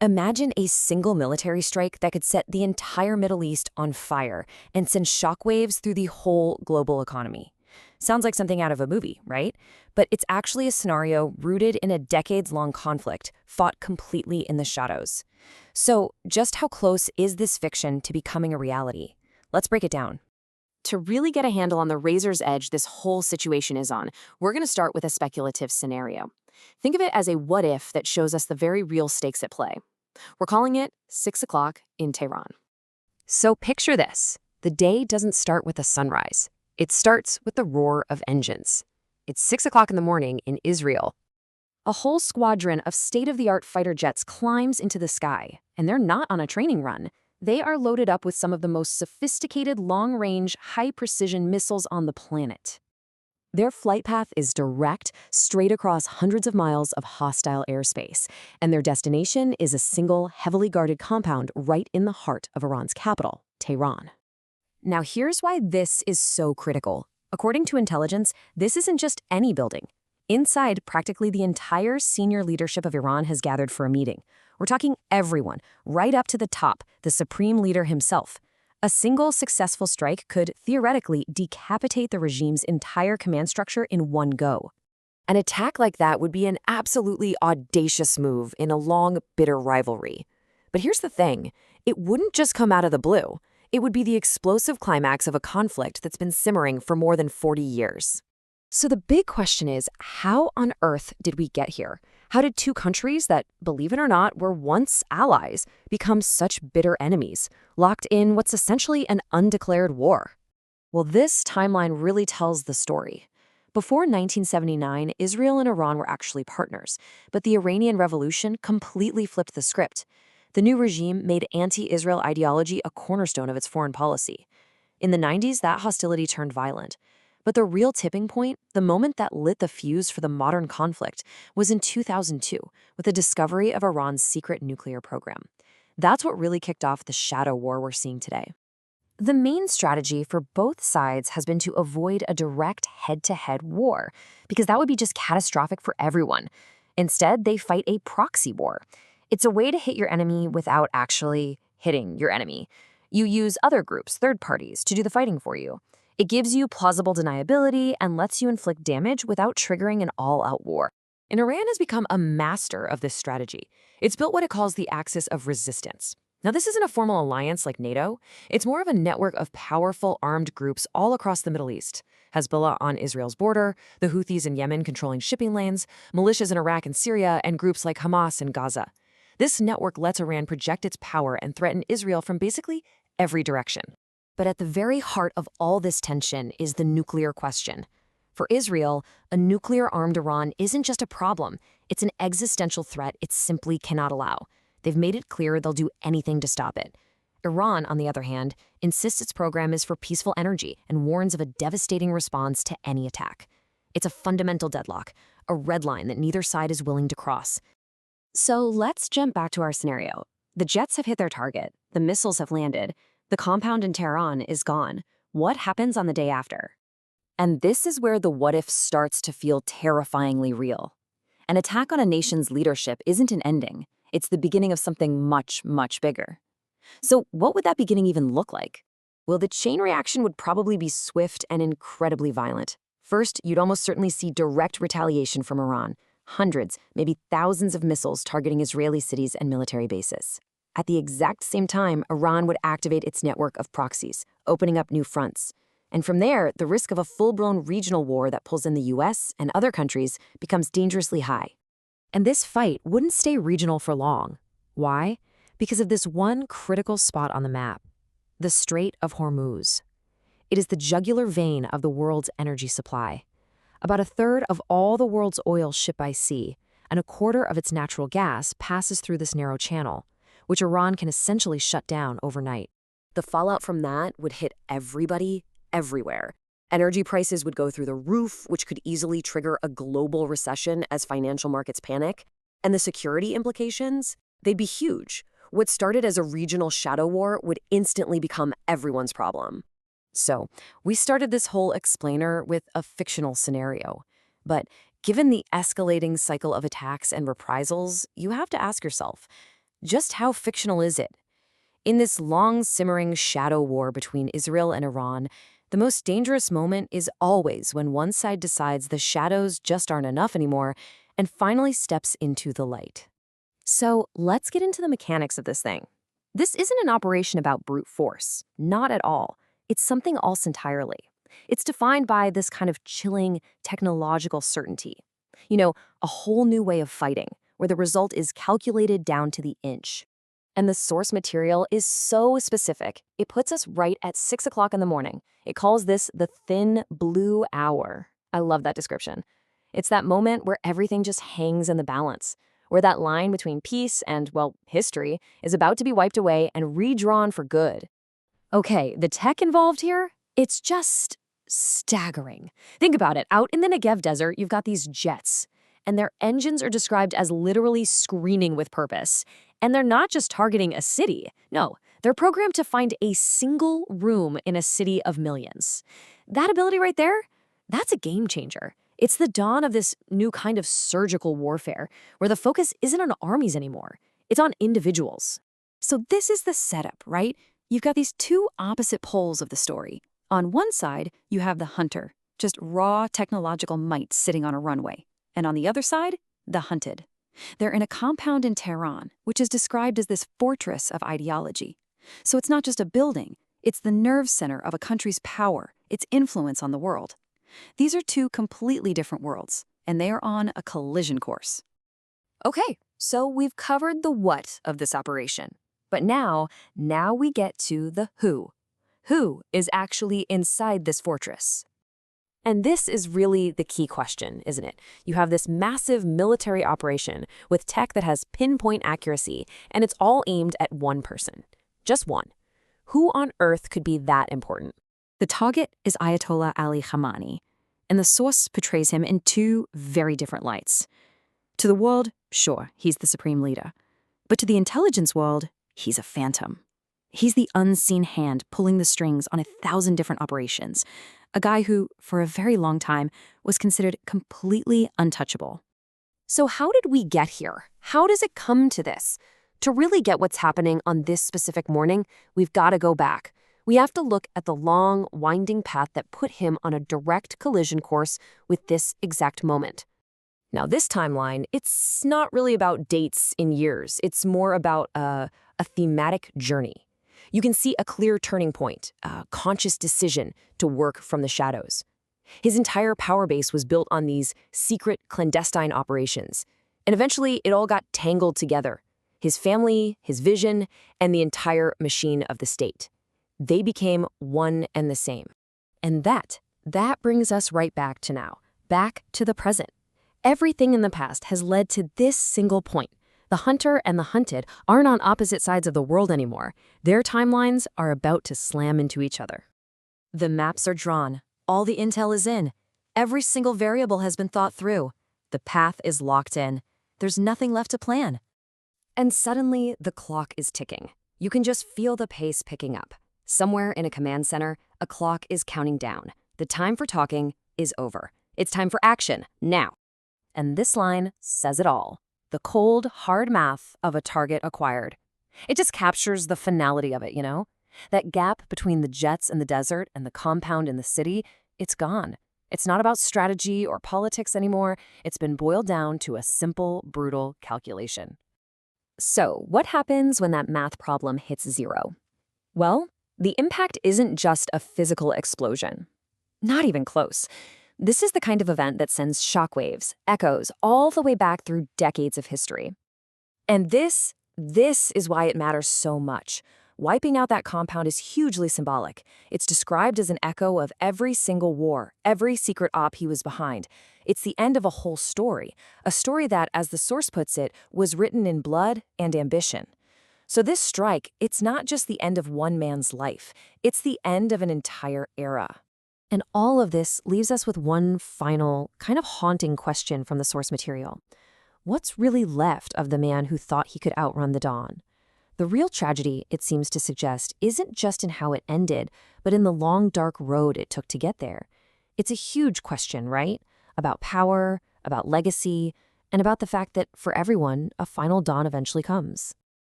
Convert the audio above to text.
Imagine a single military strike that could set the entire Middle East on fire and send shockwaves through the whole global economy. Sounds like something out of a movie, right? But it's actually a scenario rooted in a decades-long conflict fought completely in the shadows. So, just how close is this fiction to becoming a reality? Let's break it down. To really get a handle on the razor's edge this whole situation is on, we're going to start with a speculative scenario. Think of it as a what if that shows us the very real stakes at play. We're calling it 6 o'clock in Tehran. So picture this. The day doesn't start with a sunrise. It starts with the roar of engines. It's 6 o'clock in the morning in Israel. A whole squadron of state-of-the-art fighter jets climbs into the sky, and they're not on a training run. They are loaded up with some of the most sophisticated long-range, high-precision missiles on the planet. Their flight path is direct, straight across hundreds of miles of hostile airspace, and their destination is a single, heavily guarded compound right in the heart of Iran's capital, Tehran. Now here's why this is so critical. According to intelligence, this isn't just any building. Inside, practically the entire senior leadership of Iran has gathered for a meeting. We're talking everyone, right up to the top, the supreme leader himself. A single successful strike could theoretically decapitate the regime's entire command structure in one go. An attack like that would be an absolutely audacious move in a long, bitter rivalry. But here's the thing, it wouldn't just come out of the blue. It would be the explosive climax of a conflict that's been simmering for more than 40 years. So the big question is, how on earth did we get here? How did two countries that, believe it or not, were once allies become such bitter enemies, locked in what's essentially an undeclared war? Well, this timeline really tells the story. Before 1979, Israel and Iran were actually partners, but the Iranian Revolution completely flipped the script. The new regime made anti-Israel ideology a cornerstone of its foreign policy. In the 90s, that hostility turned violent. But the real tipping point, the moment that lit the fuse for the modern conflict, was in 2002 with the discovery of Iran's secret nuclear program. That's what really kicked off the shadow war we're seeing today. The main strategy for both sides has been to avoid a direct head-to-head war, because that would be just catastrophic for everyone. Instead, they fight a proxy war. It's a way to hit your enemy without actually hitting your enemy. You use other groups, third parties, to do the fighting for you. It gives you plausible deniability and lets you inflict damage without triggering an all-out war. And Iran has become a master of this strategy. It's built what it calls the axis of resistance. Now, this isn't a formal alliance like NATO. It's more of a network of powerful armed groups all across the Middle East. Hezbollah on Israel's border, the Houthis in Yemen controlling shipping lanes, militias in Iraq and Syria, and groups like Hamas in Gaza. This network lets Iran project its power and threaten Israel from basically every direction. But at the very heart of all this tension is the nuclear question. For Israel, a nuclear-armed Iran isn't just a problem. It's an existential threat it simply cannot allow. They've made it clear they'll do anything to stop it. Iran, on the other hand, insists its program is for peaceful energy and warns of a devastating response to any attack. It's a fundamental deadlock, a red line that neither side is willing to cross. So let's jump back to our scenario. The jets have hit their target. The missiles have landed. The compound in Tehran is gone. What happens on the day after? And this is where the what-if starts to feel terrifyingly real. An attack on a nation's leadership isn't an ending. It's the beginning of something much, much bigger. So what would that beginning even look like? Well, the chain reaction would probably be swift and incredibly violent. First, you'd almost certainly see direct retaliation from Iran. Hundreds, maybe thousands of missiles targeting Israeli cities and military bases. At the exact same time, Iran would activate its network of proxies, opening up new fronts. And from there, the risk of a full-blown regional war that pulls in the US and other countries becomes dangerously high. And this fight wouldn't stay regional for long. Why? Because of this one critical spot on the map, the Strait of Hormuz. It is the jugular vein of the world's energy supply. About a third of all the world's oil shipped by sea, and a quarter of its natural gas passes through this narrow channel, which Iran can essentially shut down overnight. The fallout from that would hit everybody, everywhere. Energy prices would go through the roof, which could easily trigger a global recession as financial markets panic. And the security implications? They'd be huge. What started as a regional shadow war would instantly become everyone's problem. So, we started this whole explainer with a fictional scenario. But given the escalating cycle of attacks and reprisals, you have to ask yourself, Just how fictional is it? In this long simmering shadow war between Israel and Iran, the most dangerous moment is always when one side decides the shadows just aren't enough anymore and finally steps into the light. So let's get into the mechanics of this thing. This isn't an operation about brute force, not at all. It's something else entirely. It's defined by this kind of chilling technological certainty. A whole new way of fighting, where the result is calculated down to the inch. And the source material is so specific, it puts us right at 6 o'clock in the morning. It calls this the thin blue hour. I love that description. It's that moment where everything just hangs in the balance, where that line between peace and, well, history is about to be wiped away and redrawn for good. Okay, the tech involved here, it's just staggering. Think about it. Out in the Negev desert, you've got these jets, and their engines are described as literally screaming with purpose. And they're not just targeting a city. No, they're programmed to find a single room in a city of millions. That ability right there, that's a game changer. It's the dawn of this new kind of surgical warfare, where the focus isn't on armies anymore. It's on individuals. So this is the setup, right? You've got these two opposite poles of the story. On one side, you have the hunter, just raw technological might sitting on a runway. And on the other side, the hunted. They're in a compound in Tehran, which is described as this fortress of ideology. So it's not just a building, it's the nerve center of a country's power, its influence on the world. These are two completely different worlds, and they are on a collision course. Okay, so we've covered the what of this operation. But now we get to the who. Who is actually inside this fortress? And this is really the key question, isn't it? You have this massive military operation with tech that has pinpoint accuracy, and it's all aimed at one person. Just one. Who on earth could be that important? The target is Ayatollah Ali Khamenei, and the source portrays him in two very different lights. To the world, sure, he's the supreme leader. But to the intelligence world, he's a phantom. He's the unseen hand pulling the strings on 1,000 different operations. A guy who, for a very long time, was considered completely untouchable. So how did we get here? How does it come to this? To really get what's happening on this specific morning, we've got to go back. We have to look at the long, winding path that put him on a direct collision course with this exact moment. Now, this timeline, it's not really about dates in years. It's more about a thematic journey. You can see a clear turning point, a conscious decision to work from the shadows. His entire power base was built on these secret, clandestine operations. And eventually, it all got tangled together. His family, his vision, and the entire machine of the state. They became one and the same. And that brings us right back to now, back to the present. Everything in the past has led to this single point. The hunter and the hunted aren't on opposite sides of the world anymore. Their timelines are about to slam into each other. The maps are drawn. All the intel is in. Every single variable has been thought through. The path is locked in. There's nothing left to plan. And suddenly, the clock is ticking. You can just feel the pace picking up. Somewhere in a command center, a clock is counting down. The time for talking is over. It's time for action, now. And this line says it all. The cold, hard math of a target acquired. It just captures the finality of it, you know? That gap between the jets in the desert and the compound in the city, it's gone. It's not about strategy or politics anymore. It's been boiled down to a simple, brutal calculation. So, what happens when that math problem hits zero? Well, the impact isn't just a physical explosion. Not even close. This is the kind of event that sends shockwaves, echoes, all the way back through decades of history. And this is why it matters so much. Wiping out that compound is hugely symbolic. It's described as an echo of every single war, every secret op he was behind. It's the end of a whole story, a story that, as the source puts it, was written in blood and ambition. So this strike, it's not just the end of one man's life. It's the end of an entire era. And all of this leaves us with one final, kind of haunting question from the source material. What's really left of the man who thought he could outrun the dawn? The real tragedy, it seems to suggest, isn't just in how it ended, but in the long, dark road it took to get there. It's a huge question, right? About power, about legacy, and about the fact that, for everyone, a final dawn eventually comes.